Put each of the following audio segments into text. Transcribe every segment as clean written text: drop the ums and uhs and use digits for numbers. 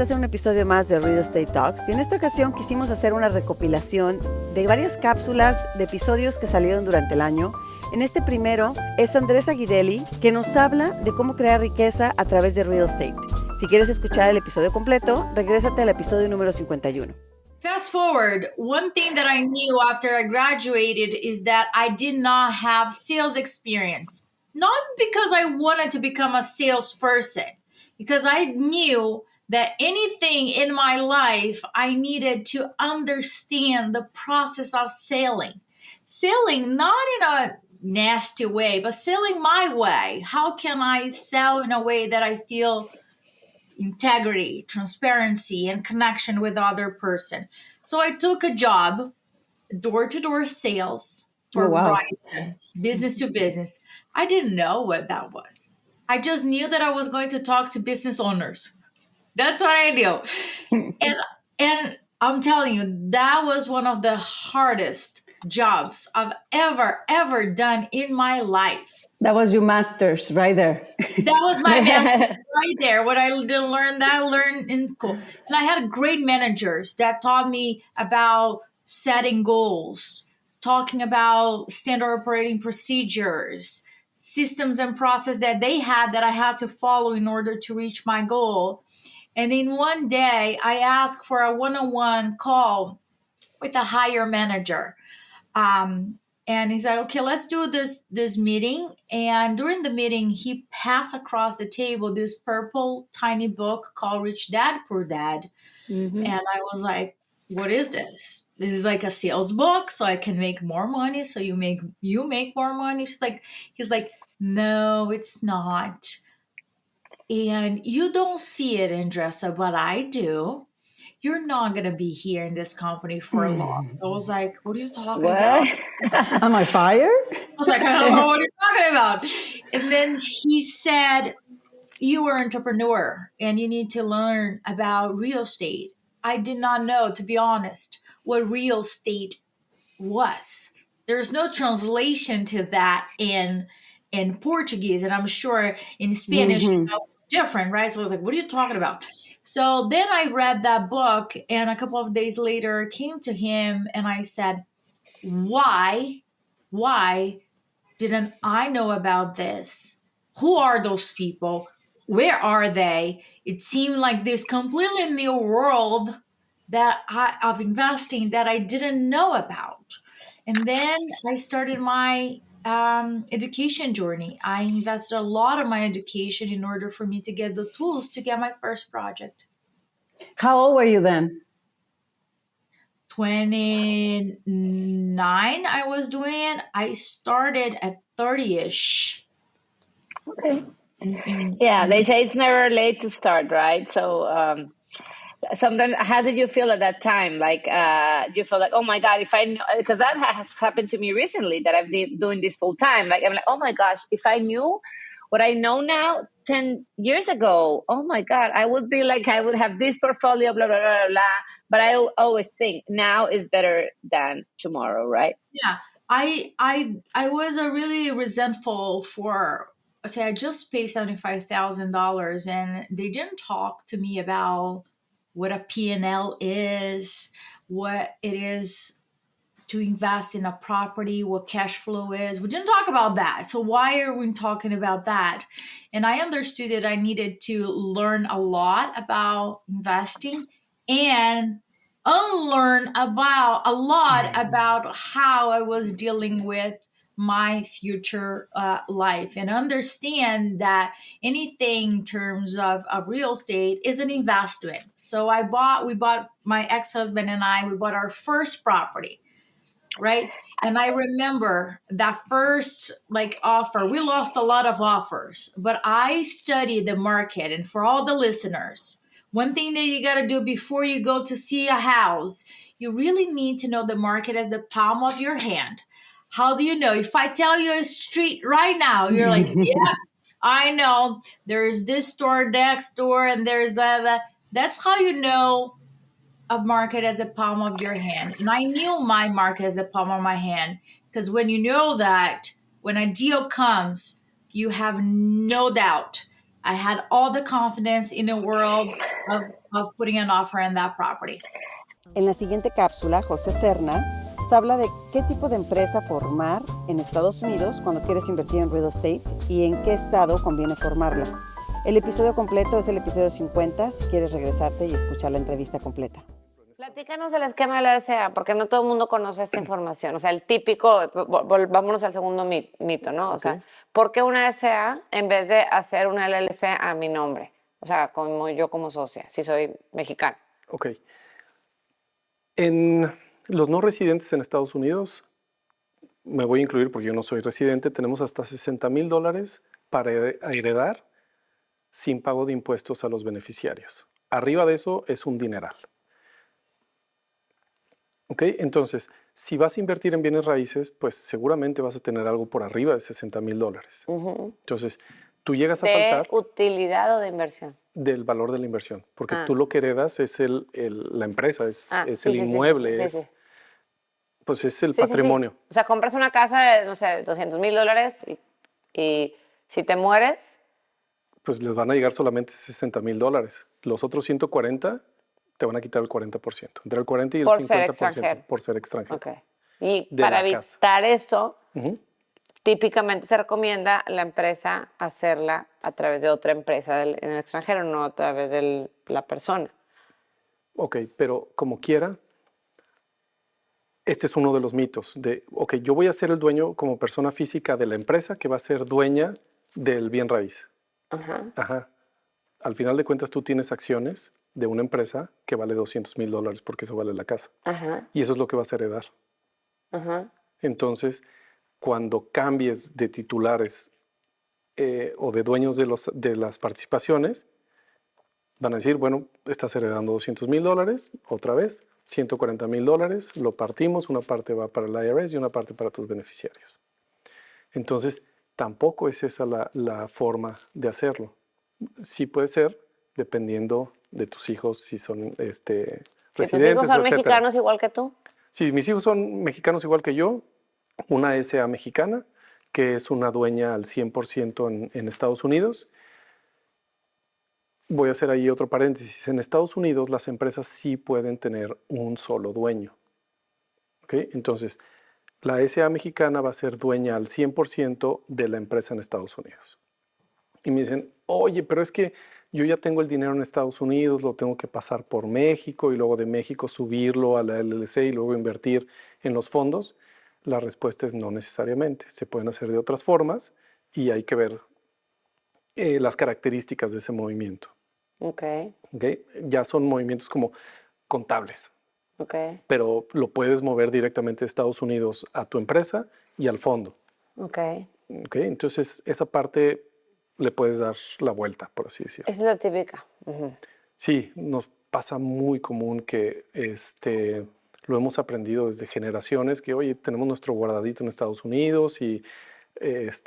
estás en un episodio más de Real Estate Talks y en esta ocasión quisimos hacer una recopilación de varias cápsulas de episodios que salieron durante el año. En este primero es Andrés Aguidelli, que nos habla de cómo crear riqueza a través de Real Estate. Si quieres escuchar el episodio completo, regrésate al episodio número 51. Fast forward, one thing that I knew after I graduated is that I did not have sales experience. Not because I wanted to become a salesperson, because I knew that anything in my life, I needed to understand the process of selling. Selling not in a nasty way, but selling my way. How can I sell in a way that I feel integrity, transparency, and connection with the other person? So I took a job, door-to-door sales for Verizon, business to business. I didn't know what that was. I just knew that I was going to talk to business owners. That's what I knew. and I'm telling you, that was one of the hardest jobs I've ever done in my life. That was your master's right there. That was my master's right there. What I didn't learn, that I learned in school. And I had great managers that taught me about setting goals, talking about standard operating procedures, systems and process that they had that I had to follow in order to reach my goal. And in one day, I asked for a one-on-one call with a higher manager. And he's like, okay, let's do this meeting. And during the meeting, he passed across the table this purple tiny book called Rich Dad, Poor Dad. Mm-hmm. And I was like, what is this? This is like a sales book, so I can make more money. So you make more money. He's like, no, it's not. And you don't see it, Andressa, but I do. You're not going to be here in this company for long. I was like, what are you talking about? Am I fired? I was like, I don't know what you're talking about. And then he said, you are an entrepreneur and you need to learn about real estate. I did not know, to be honest, what real estate was. There's no translation to that in Portuguese. And I'm sure in Spanish it's also different, right? So I was like, what are you talking about? So then I read that book, and a couple of days later came to him and I said, why didn't I know about this? Who are those people? Where are they? It seemed like this completely new world of investing that I didn't know about. And then I started my education journey. I invested a lot of my education in order for me to get the tools to get my first project. How old were you then? 29 I was doing it. I started at 30-ish. Okay. Yeah, they say it's never late to start, right? So sometimes, how did you feel at that time? Like, you feel like, oh my God, if I knew, because that has happened to me recently, that I've been doing this full time. Like, I'm like, oh my gosh, if I knew what I know now 10 years ago, oh my God, I would be like, I would have this portfolio, blah, blah, blah, blah. But I always think now is better than tomorrow, right? Yeah. I was really resentful for, say, I just paid $75,000 and they didn't talk to me about what a P&L is, what it is to invest in a property, what cash flow is. We didn't talk about that. So why are we talking about that? And I understood that I needed to learn a lot about investing and unlearn a lot about how I was dealing with my future life, and understand that anything in terms of real estate is an investment. So we bought, my ex-husband and I, we bought our first property, right? And I remember that first offer, we lost a lot of offers, but I studied the market. And for all the listeners, one thing that you got to do before you go to see a house, you really need to know the market as the palm of your hand. How do you know? If I tell you a street right now, you're like, yeah, I know. There's this store next door and there's that. That's how you know a market as the palm of your hand. And I knew my market as the palm of my hand, because when you know that, when a deal comes, you have no doubt. I had all the confidence in the world of putting an offer on that property. En la siguiente cápsula, José Serna nos habla de qué tipo de empresa formar en Estados Unidos cuando quieres invertir en real estate y en qué estado conviene formarla. El episodio completo es el episodio 50, si quieres regresarte y escuchar la entrevista completa. Platícanos el esquema de la SA, porque no todo el mundo conoce esta información. O sea, el típico, vámonos al segundo mito, ¿no? O sea, ¿por qué una SA en vez de hacer una LLC a mi nombre? O sea, como yo como socia, si soy mexicana. Ok. En los no residentes en Estados Unidos, me voy a incluir porque yo no soy residente, tenemos hasta $60,000 para heredar sin pago de impuestos a los beneficiarios. Arriba de eso es un dineral. ¿Ok? Entonces, si vas a invertir en bienes raíces, pues seguramente vas a tener algo por arriba de $60,000. Entonces, tú llegas a faltar... ¿De utilidad o de inversión? Del valor de la inversión, porque tú lo que heredas es la empresa, es el inmueble, pues es el patrimonio. Sí. O sea, compras una casa de, no sé, $200,000 y si te mueres... Pues les van a llegar solamente $60,000. Los otros 140 te van a quitar el 40%. Entre el 40 y el 50% por ser extranjero. Okay. Y para evitar esto, típicamente se recomienda la empresa hacerla a través de otra empresa en el extranjero, no a través de la persona. Ok, pero como quiera, este es uno de los mitos de, ok, yo voy a ser el dueño como persona física de la empresa que va a ser dueña del bien raíz. Ajá. Al final de cuentas, tú tienes acciones de una empresa que vale $200,000 porque eso vale la casa. Y eso es lo que vas a heredar. Entonces, cuando cambies de titulares o de dueños de las participaciones, van a decir, bueno, estás heredando $200,000, otra vez, $140,000, lo partimos, una parte va para el IRS y una parte para tus beneficiarios. Entonces, tampoco es esa la forma de hacerlo. Sí puede ser, dependiendo de tus hijos, si son residentes, ¿tus hijos son mexicanos igual que tú? Sí, mis hijos son mexicanos igual que yo. Una SA mexicana, que es una dueña al 100% en Estados Unidos. Voy a hacer ahí otro paréntesis. En Estados Unidos, las empresas sí pueden tener un solo dueño. ¿Okay? Entonces, la SA mexicana va a ser dueña al 100% de la empresa en Estados Unidos. Y me dicen, oye, pero es que yo ya tengo el dinero en Estados Unidos, lo tengo que pasar por México y luego de México subirlo a la LLC y luego invertir en los fondos. La respuesta es no necesariamente. Se pueden hacer de otras formas y hay que ver las características de ese movimiento. Okay. Ya son movimientos como contables. Pero lo puedes mover directamente de Estados Unidos a tu empresa y al fondo. Entonces, esa parte le puedes dar la vuelta, por así decirlo. Esa es la típica. Sí, nos pasa muy común que lo hemos aprendido desde generaciones, que oye, tenemos nuestro guardadito en Estados Unidos y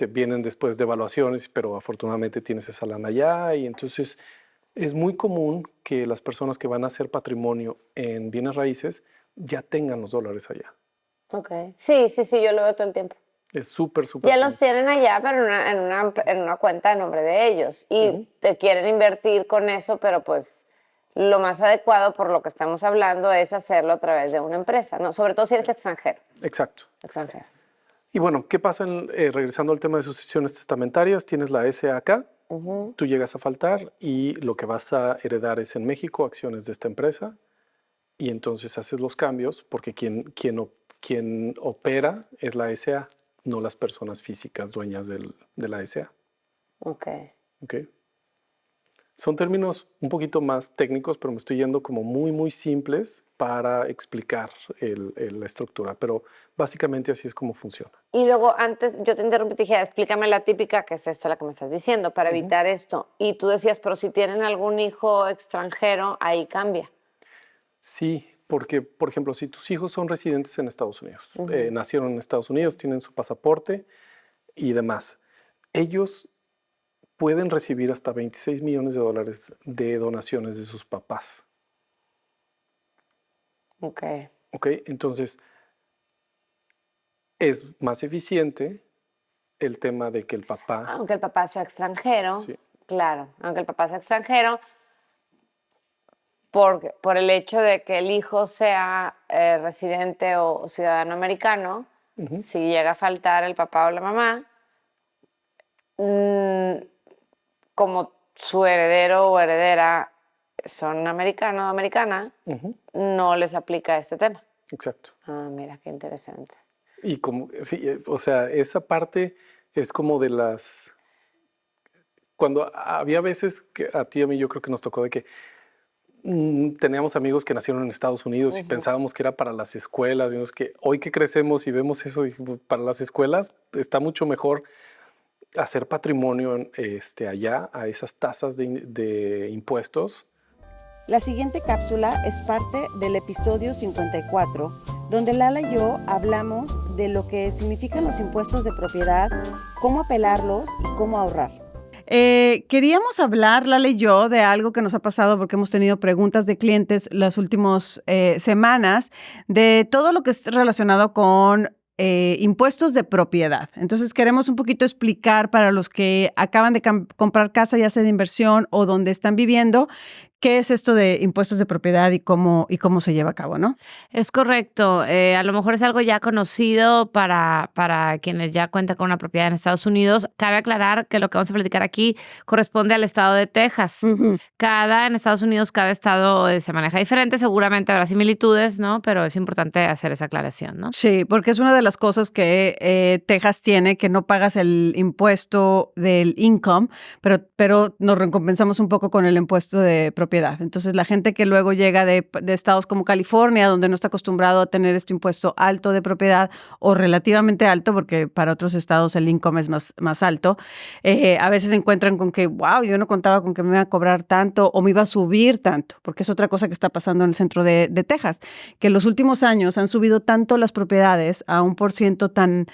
vienen después de evaluaciones, pero afortunadamente tienes esa lana allá. Y entonces es muy común que las personas que van a hacer patrimonio en bienes raíces ya tengan los dólares allá. Sí, yo lo veo todo el tiempo. Es súper Ya común. los tienen allá, pero en una cuenta de nombre de ellos. Y te quieren invertir con eso, pero pues lo más adecuado, por lo que estamos hablando, es hacerlo a través de una empresa, ¿no? Sobre todo si eres extranjero. Exacto. Extranjero. Y bueno, ¿qué pasa regresando al tema de sucesiones testamentarias? Tienes la SA acá, tú llegas a faltar y lo que vas a heredar es en México acciones de esta empresa y entonces haces los cambios porque quien opera es la SA, no las personas físicas dueñas de la SA. Son términos un poquito más técnicos, pero me estoy yendo como muy, muy simples para explicar la estructura. Pero básicamente así es como funciona. Y luego antes, yo te interrumpí y te dije, explícame la típica, que es esta la que me estás diciendo, para evitar esto. Y tú decías, pero si tienen algún hijo extranjero, ahí cambia. Sí, porque, por ejemplo, si tus hijos son residentes en Estados Unidos, nacieron en Estados Unidos, tienen su pasaporte y demás, ellos pueden recibir hasta $26 millones de donaciones de sus papás. Entonces, es más eficiente el tema de que el papá... Aunque el papá sea extranjero, claro, aunque el papá sea extranjero, por el hecho de que el hijo sea residente o ciudadano americano, si llega a faltar el papá o la mamá, como su heredero o heredera son americano o americana, no les aplica este tema. Exacto. Ah, mira, qué interesante. Y como, sí, o sea, esa parte es como de las... Cuando había veces que a ti y a mí yo creo que nos tocó de que teníamos amigos que nacieron en Estados Unidos y pensábamos que era para las escuelas. Y que hoy que crecemos y vemos eso, dijimos, para las escuelas está mucho mejor hacer patrimonio allá a esas tasas de impuestos. La siguiente cápsula es parte del episodio 54, donde Lala y yo hablamos de lo que significan los impuestos de propiedad, cómo apelarlos y cómo ahorrar. Queríamos hablar, Lala y yo, de algo que nos ha pasado porque hemos tenido preguntas de clientes las últimas semanas de todo lo que es relacionado con impuestos de propiedad. Entonces queremos un poquito explicar para los que acaban de comprar casa, ya sea de inversión o donde están viviendo, qué es esto de impuestos de propiedad y cómo se lleva a cabo, ¿no? Es correcto. A lo mejor es algo ya conocido para quienes ya cuentan con una propiedad en Estados Unidos. Cabe aclarar que lo que vamos a platicar aquí corresponde al estado de Texas. En Estados Unidos, cada estado se maneja diferente. Seguramente habrá similitudes, ¿no? Pero es importante hacer esa aclaración, ¿no? Sí, porque es una de las cosas que Texas tiene, que no pagas el impuesto del income, pero nos recompensamos un poco con el impuesto de propiedad. Entonces, la gente que luego llega de estados como California, donde no está acostumbrado a tener este impuesto alto de propiedad o relativamente alto, porque para otros estados el income es más alto, a veces se encuentran con que, wow, yo no contaba con que me iba a cobrar tanto o me iba a subir tanto, porque es otra cosa que está pasando en el centro de Texas, que en los últimos años han subido tanto las propiedades a un % tan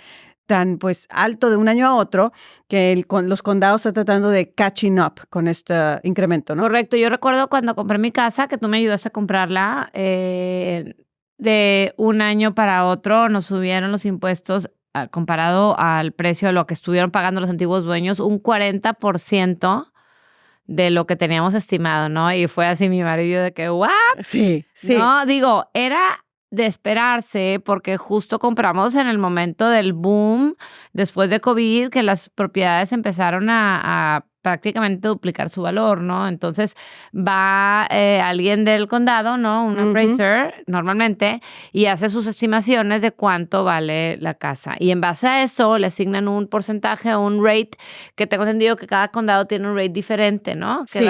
pues alto de un año a otro que los condados están tratando de catching up con este incremento, ¿no? Correcto. Yo recuerdo cuando compré mi casa, que tú me ayudaste a comprarla, de un año para otro nos subieron los impuestos comparado al precio de lo que estuvieron pagando los antiguos dueños, un 40% de lo que teníamos estimado, ¿no? Y fue así mi marido de que, ¿what? Sí. No, digo, era de esperarse porque justo compramos en el momento del boom después de COVID, que las propiedades empezaron a prácticamente duplicar su valor, ¿no? Entonces va alguien del condado, ¿no? Un appraiser normalmente, y hace sus estimaciones de cuánto vale la casa. Y en base a eso le asignan un porcentaje, un rate, que tengo entendido que cada condado tiene un rate diferente, ¿no? Sí.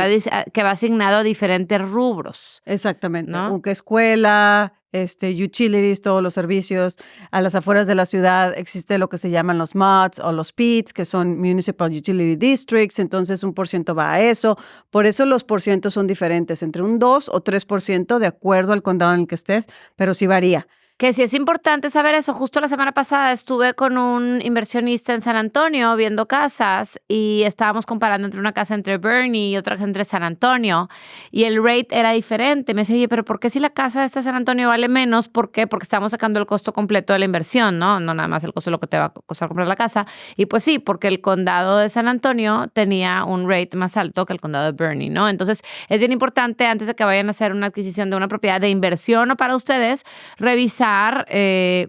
Que va asignado a diferentes rubros. Exactamente, ¿no? Aunque escuela, utilities, todos los servicios. A las afueras de la ciudad existe lo que se llaman los MUDs o los PIDs, que son Municipal Utility Districts, entonces un % va a eso. Por eso los porcientos son diferentes, entre un 2 o 3% de acuerdo al condado en el que estés, pero sí varía. Que sí es importante saber eso. Justo la semana pasada estuve con un inversionista en San Antonio viendo casas y estábamos comparando entre una casa entre Bernie y otra entre San Antonio y el rate era diferente. Me decía, oye, pero ¿por qué si la casa de esta San Antonio vale menos? ¿Por qué? Porque estamos sacando el costo completo de la inversión, ¿no? No nada más el costo de lo que te va a costar comprar la casa. Y pues sí, porque el condado de San Antonio tenía un rate más alto que el condado de Bernie, ¿no? Entonces es bien importante antes de que vayan a hacer una adquisición de una propiedad de inversión o para ustedes, revisar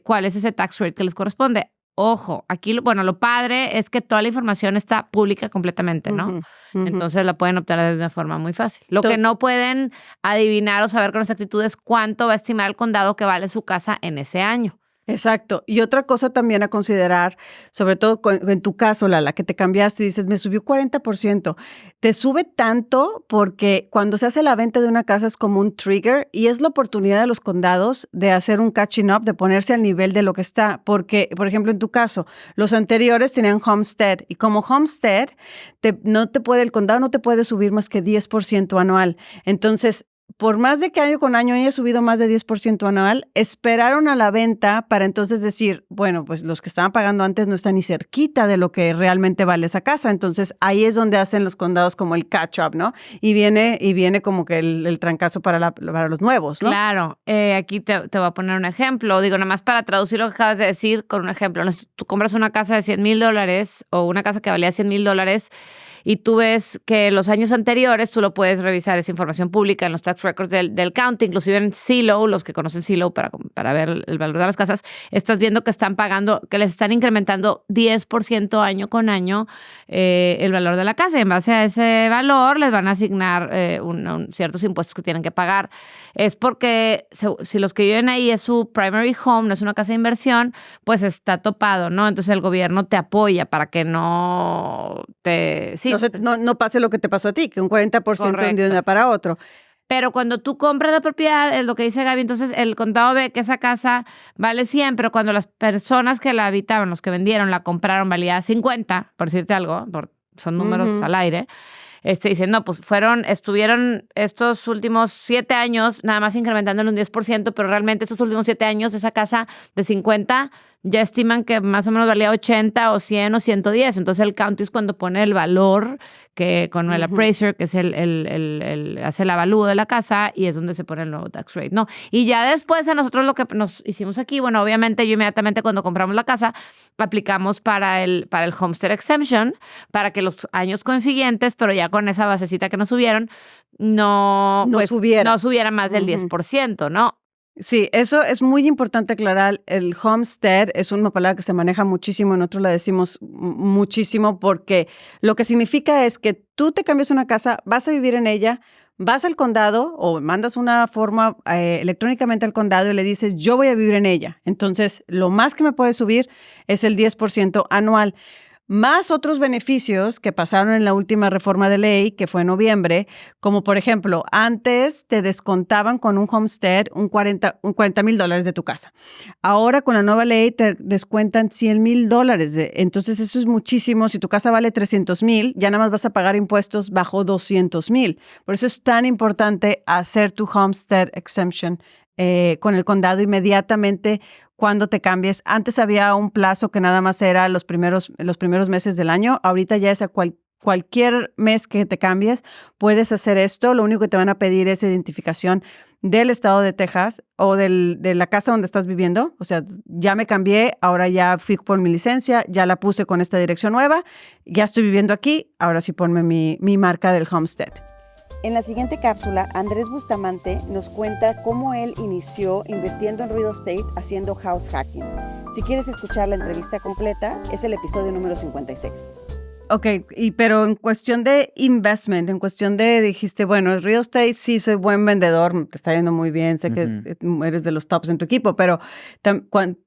cuál es ese tax rate que les corresponde. Ojo, aquí, lo padre es que toda la información está pública completamente, ¿no? Entonces la pueden obtener de una forma muy fácil. Lo que no pueden adivinar o saber con exactitud es cuánto va a estimar el condado que vale su casa en ese año. Exacto. Y otra cosa también a considerar, sobre todo en tu caso, Lala, que te cambiaste y dices, me subió 40%. Te sube tanto porque cuando se hace la venta de una casa es como un trigger y es la oportunidad de los condados de hacer un catching up, de ponerse al nivel de lo que está. Porque, por ejemplo, en tu caso, los anteriores tenían homestead y como homestead, el condado no te puede subir más que 10% anual. Entonces, por más de que año con año haya subido más de 10% anual, esperaron a la venta para entonces decir, bueno, pues los que estaban pagando antes no están ni cerquita de lo que realmente vale esa casa. Entonces, ahí es donde hacen los condados como el catch-up, ¿no? Y viene como que el trancazo para los nuevos, ¿no? Claro. Aquí te voy a poner un ejemplo. Digo, nada más para traducir lo que acabas de decir con un ejemplo. Tú compras una casa de $100,000 o una casa que valía $100,000 y tú ves que los años anteriores, tú lo puedes revisar, esa información pública en los tax records del county, inclusive en Zillow, los que conocen Zillow para ver el valor de las casas, estás viendo que están pagando, que les están incrementando 10% año con año el valor de la casa. Y en base a ese valor les van a asignar ciertos impuestos que tienen que pagar. Es porque si los que viven ahí es su primary home, no es una casa de inversión, pues está topado, ¿no? Entonces el gobierno te apoya para que no te... Sí. No pase lo que te pasó a ti, que un 40% de un día para otro. Pero cuando tú compras la propiedad, es lo que dice Gaby, entonces el condado ve que esa casa vale 100, pero cuando las personas que la habitaban, los que vendieron, la compraron, valía 50, por decirte algo, son números al aire. Dicen, no, pues estuvieron estos últimos 7 años nada más incrementando en un 10%, pero realmente estos últimos 7 años esa casa de 50 ya estiman que más o menos valía 80 o 100 o 110. Entonces el county es cuando pone el valor que con el appraiser, que es hace el avalúo de la casa, y es donde se pone el nuevo tax rate, ¿no? Y ya después a nosotros lo que nos hicimos aquí, bueno, obviamente yo inmediatamente cuando compramos la casa aplicamos para el homestead exemption para que los años consiguientes, pero ya con esa basecita que nos subieron, no subiera más del 10%, ¿no? Sí, eso es muy importante aclarar. El homestead es una palabra que se maneja muchísimo, nosotros la decimos muchísimo porque lo que significa es que tú te cambias una casa, vas a vivir en ella, vas al condado o mandas una forma electrónicamente al condado y le dices, yo voy a vivir en ella. Entonces, lo más que me puede subir es el 10% anual. Más otros beneficios que pasaron en la última reforma de ley, que fue en noviembre, como por ejemplo, antes te descontaban con un homestead un $40,000 de tu casa. Ahora con la nueva ley te descuentan $100,000. Entonces eso es muchísimo. Si tu casa vale $300,000, ya nada más vas a pagar impuestos bajo $200,000. Por eso es tan importante hacer tu homestead exemption con el condado inmediatamente cuando te cambies. Antes había un plazo que nada más era los primeros meses del año. Ahorita ya es a cualquier mes que te cambies, puedes hacer esto. Lo único que te van a pedir es identificación del estado de Texas o de la casa donde estás viviendo. O sea, ya me cambié, ahora ya fui por mi licencia, ya la puse con esta dirección nueva, ya estoy viviendo aquí, ahora sí ponme mi marca del homestead. En la siguiente cápsula, Andrés Bustamante nos cuenta cómo él inició invirtiendo en real estate haciendo house hacking. Si quieres escuchar la entrevista completa, es el episodio número 56. Ok, pero en cuestión de investment, en cuestión de, dijiste, bueno, el real estate sí soy buen vendedor, te está yendo muy bien, sé que eres de los tops en tu equipo, pero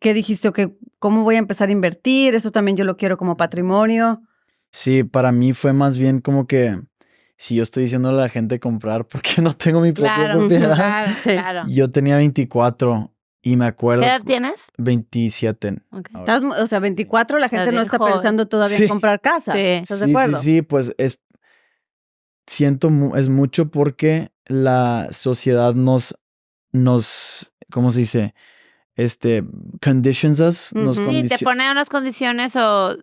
¿qué dijiste? Okay, ¿cómo voy a empezar a invertir? Eso también yo lo quiero como patrimonio. Sí, para mí fue más bien como que si yo estoy diciéndole a la gente comprar porque no tengo mi propia propiedad. Claro. Yo tenía 24 y me acuerdo. ¿Qué edad tienes? 27. Okay. O sea, 24, la gente no está pensando todavía en comprar casa. Sí. ¿Estás de acuerdo? Sí, pues es mucho porque la sociedad nos ¿cómo se dice? Conditions us. Sí, te pone unas condiciones o...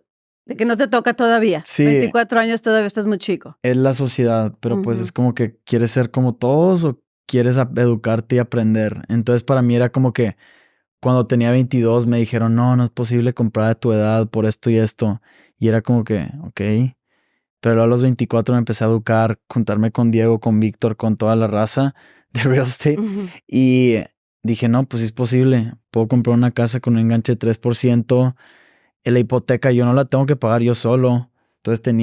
De que no te toca todavía. Sí. 24 años todavía estás muy chico. Es la sociedad, pero pues es como que quieres ser como todos o quieres educarte y aprender. Entonces para mí era como que cuando tenía 22 me dijeron, no es posible comprar a tu edad por esto y esto. Y era como que, ok. Pero luego a los 24 me empecé a educar, juntarme con Diego, con Víctor, con toda la raza de real estate. Y dije, no, pues es posible. Puedo comprar una casa con un enganche de 3%. La hipoteca yo no la tengo que pagar yo solo. Entonces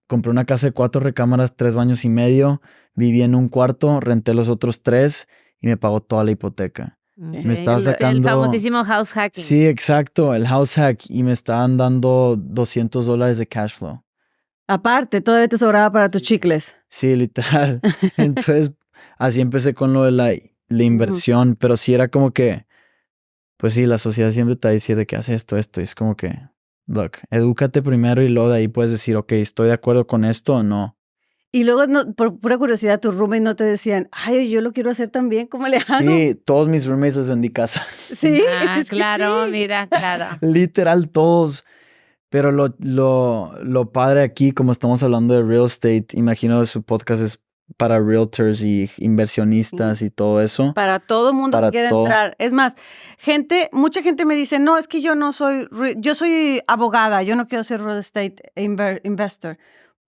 compré una casa de 4 recámaras, 3 baños y medio, viví en un cuarto, renté los otros 3 y me pagó toda la hipoteca. Okay. Me estaba sacando... El famosísimo house hacking. Sí, exacto, el house hack. Y me estaban dando $200 de cash flow. Aparte, todavía te sobraba para tus chicles. Sí, literal. Entonces, así empecé con lo de la inversión, pero sí era como que pues sí, la sociedad siempre te va a decir de que hace esto. Y es como que, look, edúcate primero y luego de ahí puedes decir, ok, ¿estoy de acuerdo con esto o no? Y luego, por pura curiosidad, tus roommates no te decían, ay, yo lo quiero hacer también, ¿cómo le hago? Sí, todos mis roommates les vendí casa. Sí. Claro, sí. mira, claro. Literal, todos. Pero lo padre aquí, como estamos hablando de real estate, imagino que su podcast es para realtors y inversionistas y todo eso. Para todo mundo que quiera entrar. Es más, mucha gente me dice, no, es que yo soy abogada, yo no quiero ser real estate investor.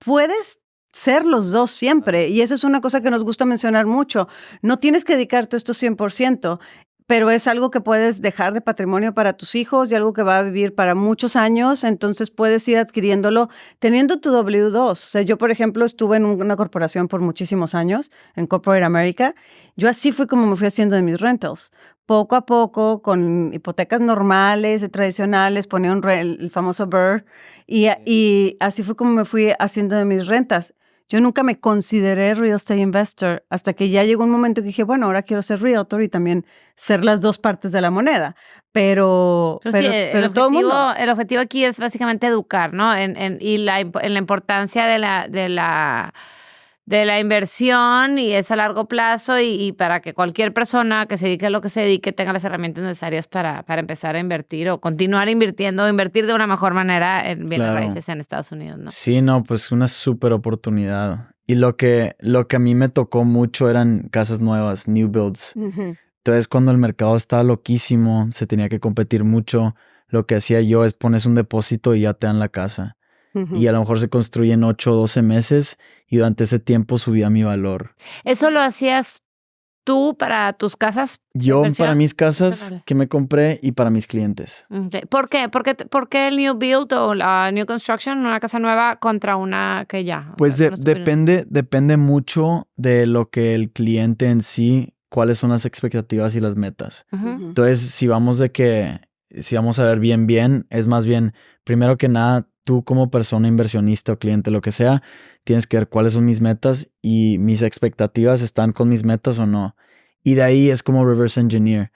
puedes ser los dos siempre. Y esa es una cosa que nos gusta mencionar mucho. No tienes que dedicarte a esto 100%, pero es algo que puedes dejar de patrimonio para tus hijos y algo que va a vivir para muchos años. Entonces puedes ir adquiriéndolo teniendo tu W2. O sea, yo, por ejemplo, estuve en una corporación por muchísimos años, en Corporate America. Yo así fue como me fui haciendo de mis rentals. Poco a poco, con hipotecas normales, tradicionales, ponía el famoso BRRRR y así fue como me fui haciendo de mis rentas. Yo nunca me consideré real estate investor hasta que ya llegó un momento que dije, bueno, ahora quiero ser realtor y también ser las dos partes de la moneda. Pero sí, todo el mundo. El objetivo aquí es básicamente educar, ¿no? En la importancia de la inversión y es a largo plazo y para que cualquier persona que se dedique a lo que se dedique tenga las herramientas necesarias para empezar a invertir o continuar invirtiendo o invertir de una mejor manera en bienes raíces en Estados Unidos, ¿no? Sí, no, pues una súper oportunidad. Y lo que a mí me tocó mucho eran casas nuevas, new builds. Uh-huh. Entonces, cuando el mercado estaba loquísimo, se tenía que competir mucho, lo que hacía yo es pones un depósito y ya te dan la casa. Uh-huh. Y a lo mejor se construye en 8 o 12 meses y durante ese tiempo subía mi valor. ¿Eso lo hacías tú para tus casas? Yo para mis casas que me compré y para mis clientes. Okay. ¿Por qué? ¿Por qué el new build o la new construction, una casa nueva contra una que ya? Pues depende mucho de lo que el cliente en sí, cuáles son las expectativas y las metas. Uh-huh. Entonces, si vamos a ver bien, es más bien, primero que nada, tú como persona inversionista o cliente, lo que sea, tienes que ver cuáles son mis metas y mis expectativas están con mis metas o no. Y de ahí es como reverse engineer.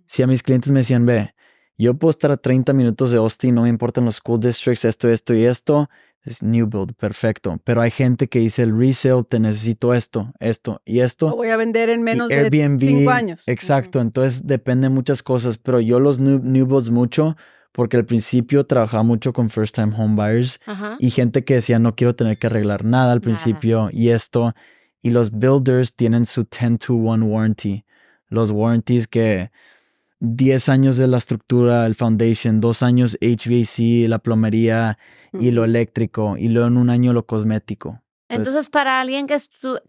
Si a mis clientes me decían, ve, yo puedo estar a 30 minutos de Austin, no me importan los school districts, esto y esto, es new build, perfecto. Pero hay gente que dice el resale, te necesito esto y esto. Lo voy a vender en menos de Airbnb, 5 años. Exacto, entonces depende de muchas cosas, pero yo los new builds mucho porque al principio trabajaba mucho con first time home buyers y gente que decía no quiero tener que arreglar nada al principio y esto. Y los builders tienen su 10-to-1 warranty. Los warranties que 10 años de la estructura, el foundation, 2 años HVAC, la plomería y lo eléctrico y luego en 1 año lo cosmético. Entonces, para alguien que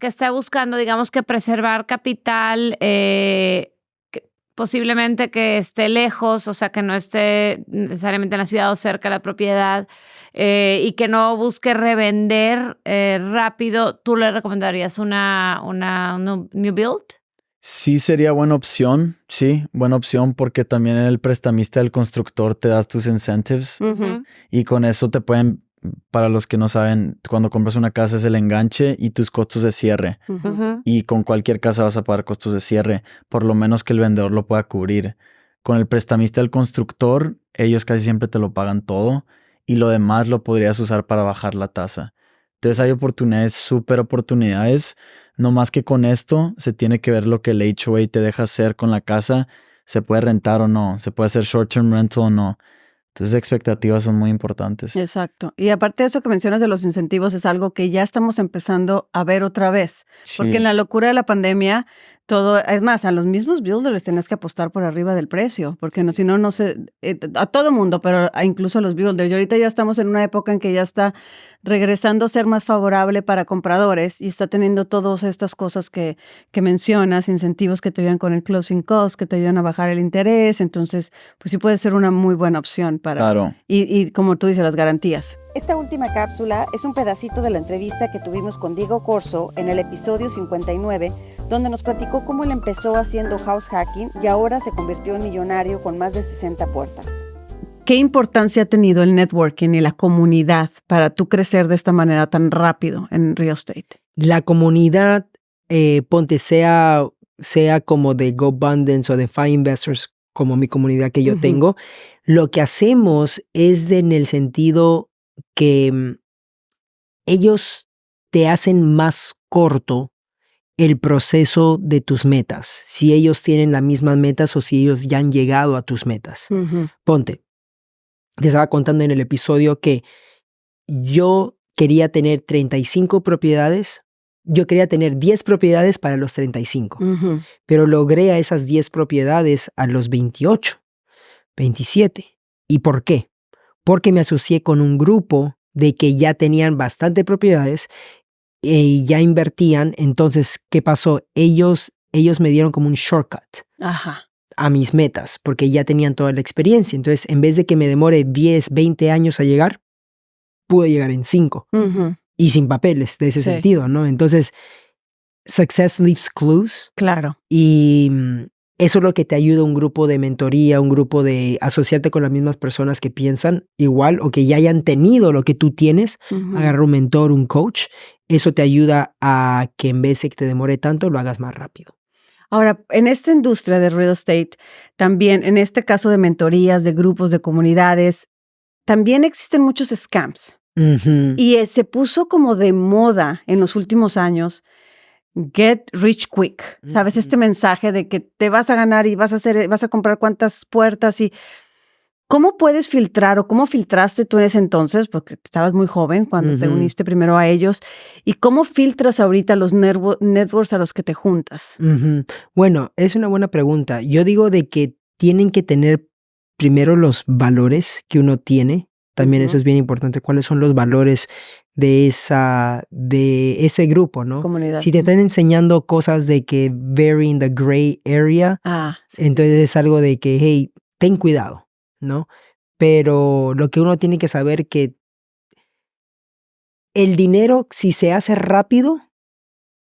está buscando, digamos que preservar capital, posiblemente que esté lejos, o sea, que no esté necesariamente en la ciudad o cerca de la propiedad y que no busque revender rápido, ¿tú le recomendarías una new build? Sí, sería buena opción, porque también el prestamista del constructor te das tus incentives y con eso te pueden, para los que no saben, cuando compras una casa es el enganche y tus costos de cierre. Y con cualquier casa vas a pagar costos de cierre, por lo menos que el vendedor lo pueda cubrir. Con el prestamista del constructor, ellos casi siempre te lo pagan todo y lo demás lo podrías usar para bajar la tasa. Entonces hay oportunidades, súper oportunidades. No más que con esto se tiene que ver lo que el HOA te deja hacer con la casa. Se puede rentar o no, se puede hacer short-term rental o no. Entonces, expectativas son muy importantes. Exacto. Y aparte de eso que mencionas de los incentivos, es algo que ya estamos empezando a ver otra vez. Sí. Porque en la locura de la pandemia, todo, es más, a los mismos builders les tenés que apostar por arriba del precio, porque no, si no, no se, a todo mundo, pero incluso a los builders. Y ahorita ya estamos en una época en que ya está regresando a ser más favorable para compradores y está teniendo todas estas cosas que mencionas, incentivos que te ayudan con el closing cost, que te ayudan a bajar el interés. Entonces, pues sí puede ser una muy buena opción para... Claro. Y como tú dices, las garantías. Esta última cápsula es un pedacito de la entrevista que tuvimos con Diego Corso en el episodio 59, donde nos platicó cómo él empezó haciendo house hacking y ahora se convirtió en millonario con más de 60 puertas. ¿Qué importancia ha tenido el networking y la comunidad para tú crecer de esta manera tan rápido en real estate? La comunidad, ponte, sea como de GoBundance o de Five Investors, como mi comunidad que yo tengo, lo que hacemos es en el sentido que ellos te hacen más corto el proceso de tus metas, si ellos tienen las mismas metas o si ellos ya han llegado a tus metas. Ponte, te estaba contando en el episodio que yo quería tener 35 propiedades, yo quería tener 10 propiedades para los 35, pero logré a esas 10 propiedades a los 28, 27. ¿Y por qué? Porque me asocié con un grupo de que ya tenían bastante propiedades y ya invertían. Entonces, ¿qué pasó? Ellos me dieron como un shortcut Ajá. a mis metas porque ya tenían toda la experiencia. Entonces, en vez de que me demore 10, 20 años a llegar, pude llegar en 5 Ujú. y sin papeles de ese Sí. sentido, ¿no? Entonces, success leaves clues Claro. y eso es lo que te ayuda un grupo de mentoría, un grupo de asociarte con las mismas personas que piensan igual o que ya hayan tenido lo que tú tienes, Ujú. agarrar un mentor, un coach. Eso te ayuda a que en vez de que te demore tanto, lo hagas más rápido. Ahora, en esta industria de real estate, también en este caso de mentorías, de grupos, de comunidades, también existen muchos scams. Ujú. Y se puso como de moda en los últimos años get rich quick. ¿Sabes? Ujú. Este mensaje de que te vas a ganar y vas a comprar cuantas puertas y ¿cómo puedes filtrar o cómo filtraste tú en ese entonces? Porque estabas muy joven cuando te Ujú. uniste primero a ellos. ¿Y cómo filtras ahorita los networks a los que te juntas? Ujú. Bueno, es una buena pregunta. Yo digo de que tienen que tener primero los valores que uno tiene. También eso Ujú. es bien importante. ¿Cuáles son los valores de ese grupo, no? Comunidad. Si te están enseñando cosas de que very in the gray area, Ah, sí. entonces es algo de que, hey, ten cuidado, ¿no? Pero lo que uno tiene que saber que el dinero, si se hace rápido,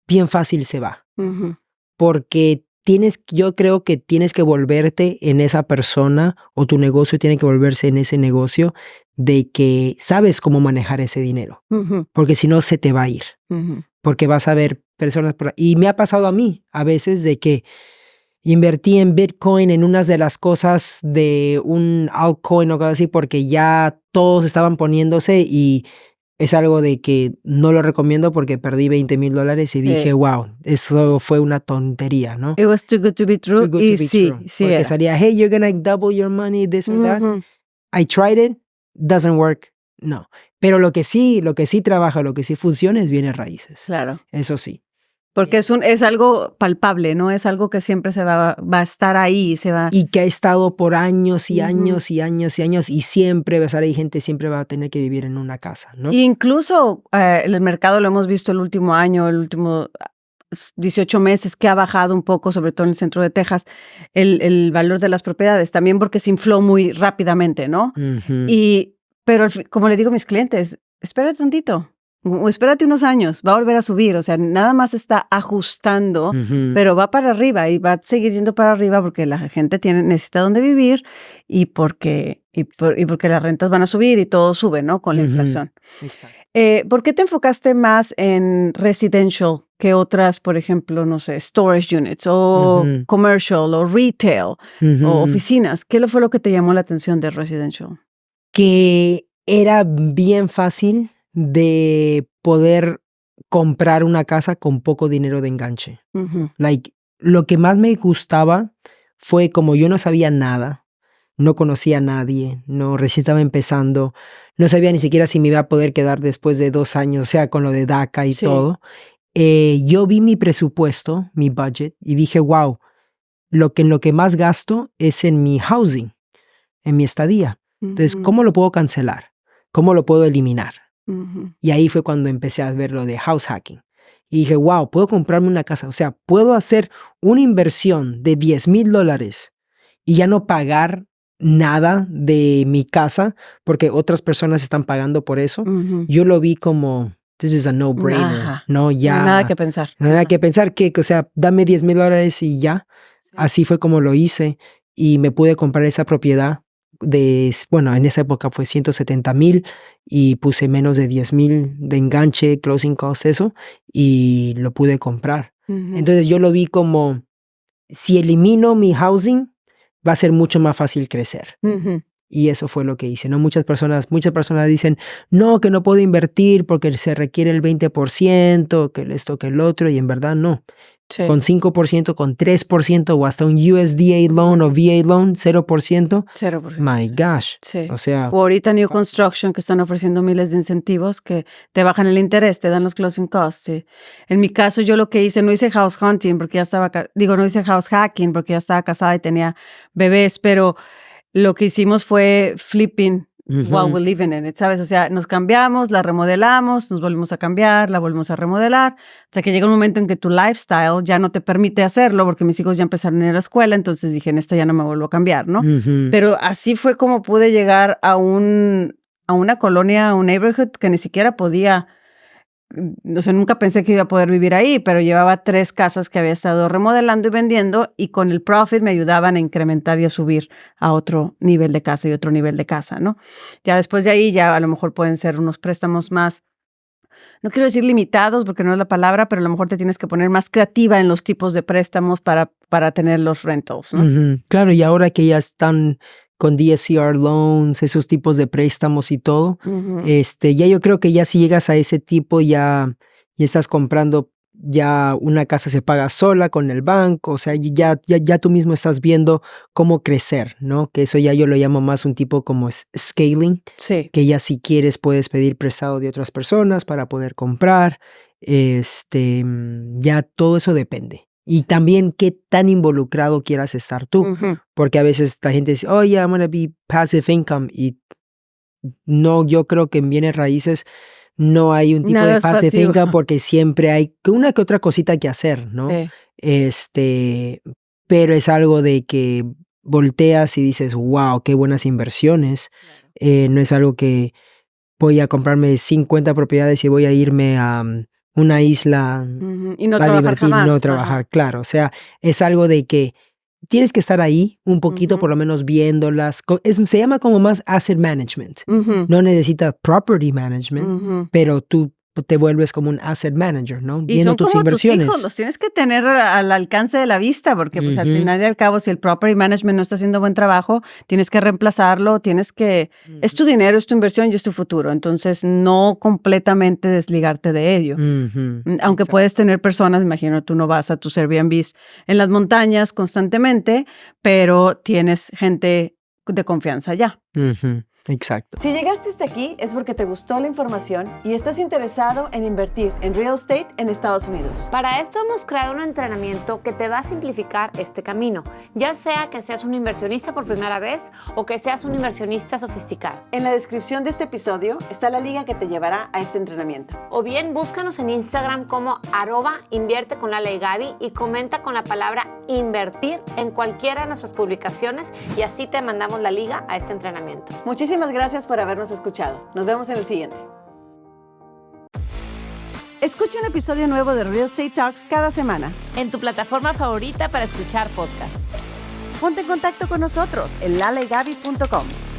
bien fácil se va. Ujú. Porque yo creo que tienes que volverte en esa persona o tu negocio tiene que volverse en ese negocio de que sabes cómo manejar ese dinero, Ujú. porque si no se te va a ir, Ujú. porque vas a ver personas y me ha pasado a mí a veces de que invertí en Bitcoin en unas de las cosas de un altcoin o cosas así porque ya todos estaban poniéndose y es algo de que no lo recomiendo porque perdí $20,000 y dije, wow, eso fue una tontería, ¿no? It was too good to be true. Too good Y to be sí, true. sí Porque era. salía, hey, you're gonna double your money, this or that. Ujú. I tried it, doesn't work. No. Pero lo que sí trabaja, lo que sí funciona es bienes raíces. Claro. Eso sí. Porque es algo palpable, ¿no? Es algo que siempre va a estar ahí, se va. Y que ha estado por años y Ujú. años y años y años y siempre va a estar ahí gente, siempre va a tener que vivir en una casa, ¿no? Incluso el mercado lo hemos visto el último año, el último 18 meses que ha bajado un poco, sobre todo en el centro de Texas, el valor de las propiedades, también porque se infló muy rápidamente, ¿no? Ujú. Pero como le digo a mis clientes, espérate tantito, o espérate unos años, va a volver a subir, o sea, nada más está ajustando, Ujú. pero va para arriba y va a seguir yendo para arriba porque la gente necesita dónde vivir y porque las rentas van a subir y todo sube, ¿no? Con la Ujú. inflación. Exacto. ¿Por qué te enfocaste más en residential que otras, por ejemplo, no sé, storage units o Ujú. commercial o retail o Ujú. oficinas? ¿Qué fue lo que te llamó la atención de residential? Que era bien fácil de poder comprar una casa con poco dinero de enganche. Ujú. Like, lo que más me gustaba fue como yo no sabía nada, no conocía a nadie, recién estaba empezando, no sabía ni siquiera si me iba a poder quedar después de 2 años, o sea, con lo de DACA y Sí. todo. Yo vi mi presupuesto, mi budget, y dije, wow, en lo que más gasto es en mi housing, en mi estadía. Entonces, Ujú. ¿cómo lo puedo cancelar? ¿Cómo lo puedo eliminar? Ujú. Y ahí fue cuando empecé a ver lo de house hacking. Y dije, wow, puedo comprarme una casa. O sea, puedo hacer una inversión de $10,000 y ya no pagar nada de mi casa porque otras personas están pagando por eso. Ujú. Yo lo vi como, this is a no-brainer. Ajá. No, ya. Nada que pensar. Nada Ajá. que pensar que, o sea, dame $10,000 y ya. Así fue como lo hice y me pude comprar esa propiedad bueno, en esa época fue 170,000 y puse menos de 10,000 de enganche, closing cost, eso, y lo pude comprar. Ujú. Entonces yo lo vi como, si elimino mi housing, va a ser mucho más fácil crecer. Ujú. Y eso fue lo que hice, ¿no? Muchas personas dicen, no, que no puedo invertir porque se requiere el 20%, que esto, que el otro, y en verdad no. Sí. Con 5%, con 3% o hasta un USDA loan o VA loan, 0%, 0%. my gosh. Sí. O sea, O ahorita New Construction, que están ofreciendo miles de incentivos que te bajan el interés, te dan los closing costs. Sí. En mi caso, yo lo que hice, no hice house hunting porque ya estaba, no hice house hacking porque ya estaba casada y tenía bebés, pero lo que hicimos fue flipping while we're living in it, ¿sabes? O sea, nos cambiamos, la remodelamos, nos volvemos a cambiar, la volvemos a remodelar, hasta que llega un momento en que tu lifestyle ya no te permite hacerlo, porque mis hijos ya empezaron a ir a la escuela, entonces dije, en esta ya no me vuelvo a cambiar, ¿no? Pero así fue como pude llegar a una colonia, a un neighborhood que ni siquiera podía, o sea, nunca pensé que iba a poder vivir ahí, pero llevaba 3 casas que había estado remodelando y vendiendo, y con el profit me ayudaban a incrementar y a subir a otro nivel de casa y otro nivel de casa, ¿no? Ya después de ahí, ya a lo mejor pueden ser unos préstamos más, no quiero decir limitados porque no es la palabra, pero a lo mejor te tienes que poner más creativa en los tipos de préstamos para tener los rentals, ¿no? Claro, y ahora que ya están con DSCR loans, esos tipos de préstamos y todo, ya yo creo que ya si llegas a ese tipo, ya estás comprando, ya una casa se paga sola con el banco, o sea, ya tú mismo estás viendo cómo crecer, ¿no? Que eso ya yo lo llamo más un tipo como scaling, Sí. que ya si quieres puedes pedir prestado de otras personas para poder comprar, ya todo eso depende. Y también qué tan involucrado quieras estar tú. Porque a veces la gente dice, oh, yeah, I'm gonna be passive income. Y no, yo creo que en bienes raíces no hay un tipo Nada de es passive pasivo. income porque siempre hay una que otra cosita que hacer, ¿no? Pero es algo de que volteas y dices, wow, qué buenas inversiones. No es algo que voy a comprarme 50 propiedades y voy a irme a una isla Y no para trabajar divertir, jamás. no trabajar, claro. O sea, es algo de que tienes que estar ahí un poquito, por lo menos viéndolas. Se llama como más asset management. No necesitas property management, pero tú te vuelves como un asset manager, ¿no? Y Viendo son tus como inversiones. tus hijos, los tienes que tener al alcance de la vista, porque pues al final y al cabo, si el property management no está haciendo buen trabajo, tienes que reemplazarlo, es tu dinero, es tu inversión y es tu futuro. Entonces, no completamente desligarte de ello. Aunque puedes tener personas, imagino, tú no vas a tus Airbnbs en las montañas constantemente, pero tienes gente de confianza allá. Exacto. Si llegaste hasta aquí es porque te gustó la información y estás interesado en invertir en real estate en Estados Unidos. Para esto hemos creado un entrenamiento que te va a simplificar este camino, ya sea que seas un inversionista por primera vez o que seas un inversionista sofisticado. En la descripción de este episodio está la liga que te llevará a este entrenamiento. O bien búscanos en Instagram como @invierte_con Lala y Gaby y comenta con la palabra invertir en cualquiera de nuestras publicaciones y así te mandamos la liga a este entrenamiento. Muchísimas gracias por habernos escuchado. Nos vemos en el siguiente. Escucha un episodio nuevo de Real Estate Talks cada semana. En tu plataforma favorita para escuchar podcasts. Ponte en contacto con nosotros en lalaagaby.com.